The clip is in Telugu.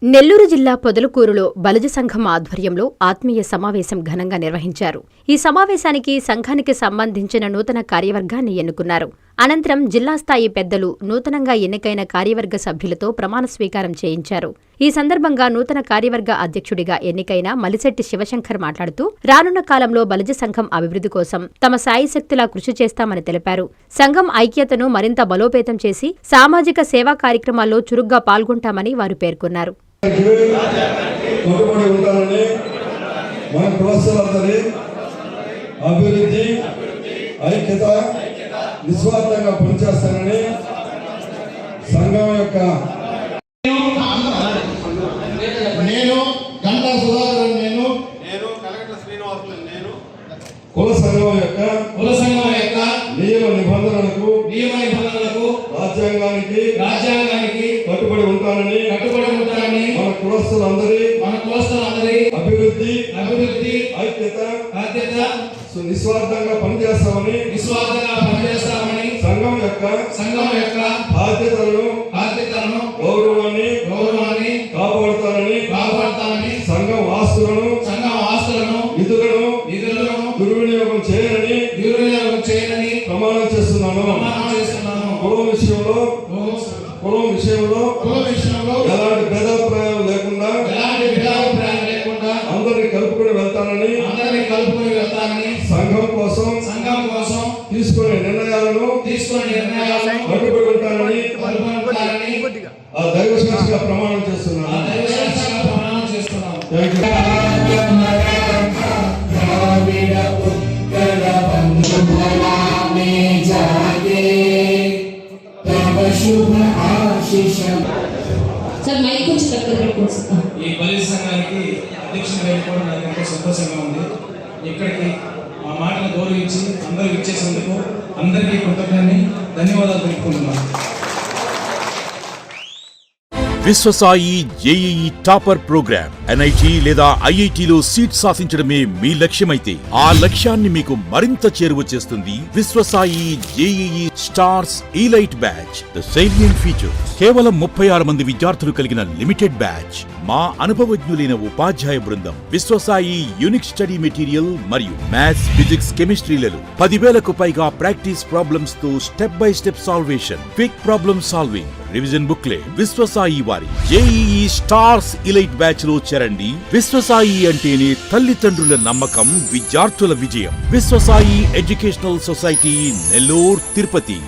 నెల్లూరు జిల్లా పొదలకూరులో బలిజ సంఘం ఆధ్వర్యంలో ఆత్మీయ సమావేశం ఘనంగా నిర్వహించారు. ఈ సమావేశానికి సంఘానికి సంబంధించిన నూతన కార్యవర్గాన్ని ఎన్నుకున్నారు. అనంతరం జిల్లా స్థాయి పెద్దలు నూతనంగా ఎన్నికైన కార్యవర్గ సభ్యులతో ప్రమాణ స్వీకారం చేయించారు. ఈ సందర్భంగా నూతన కార్యవర్గ అధ్యక్షుడిగా ఎన్నికైన మలిశెట్టి శివశంకర్ మాట్లాడుతూ రానున్న కాలంలో బలిజ సంఘం అభివృద్ధి కోసం తమ శాయశక్తులా కృషి చేస్తామని తెలిపారు. సంఘం ఐక్యతను మరింత బలోపేతం చేసి సామాజిక సేవా కార్యక్రమాల్లో చురుగ్గా పాల్గొంటామని వారు పేర్కొన్నారు. అభివృద్ధి ఐక్యత నిస్వార్థంగా పనిచేస్తానని సంఘం యొక్క నేను గంటా సుధాకర్ నేను కలెక్టర్ శ్రీనివాసులు నేను కుల సంఘం యొక్క నియమ నిబంధనలకు రాజ్యాంగానికి కట్టుబడి ఉంటానని మన కులస్తులందరి అభివృద్ధి ఐక్యత నిస్వార్థంగా పనిచేస్తామని సంఘం యొక్క బాధ్యతలను గౌరవాన్ని కాపాడుతానని సంఘం ఆస్తులను నిధులను దుర్వినియోగం చేయనని ప్రమాణం చేస్తున్నాను. కులం విషయంలో ఎలాంటి భేదాభిప్రాయాలు లేకుండా అందరినీ కలుపుకొని వెళ్తానని సంఘం కోసం తీసుకునే నిర్ణయాలను కట్టుబడి ఉంటానని ఆ దైవ సాక్షిగా ప్రమాణం చేస్తున్నాను. ఈ బలిజ సంఘానికి అధ్యక్షునిగా అయిపోవడం నాకు ఎంతో సంతోషంగా ఉంది. ఇక్కడికి మా మాటను గౌరవించి అందరూ ఇచ్చేసేందుకు అందరికీ కృతజ్ఞతని ధన్యవాదాలు తెలుపుకుంటున్నాను. Vishwasai JEE topper programme NIT లేదా ఐఐటిలో సీట్ సాధించడమే మీ లక్ష్యమైతే ఆ లక్ష్యాన్ని మీకు మరింత చేరువ చేస్తుంది Viswasai JEE stars elite batch. The salient features: కేవలం 36 మంది విద్యార్థులు కలిగిన లిమిటెడ్ బ్యాచ్, మా అనుభవజ్ఞులైన ఉపాధ్యాయ బృందం, విశ్వసాయి యూనిక్ స్టడీ మెటీరియల్ మరియు మ్యాథ్స్, ఫిజిక్స్, కెమిస్ట్రీలలో 10,000కు పైగా ప్రాక్టీస్ ప్రాబ్లమ్స్ తో step by step salvation, quick problem solving, revision booklet. Viswasai వారి జేఈఈ స్టార్స్ ఇలైట్ బ్యాచ్ లో చేరండి. విశ్వసాయి అంటేనే తల్లిదండ్రుల నమ్మకం, విద్యార్థుల విజయం. Viswasai educational society, Nellore, Tirupati.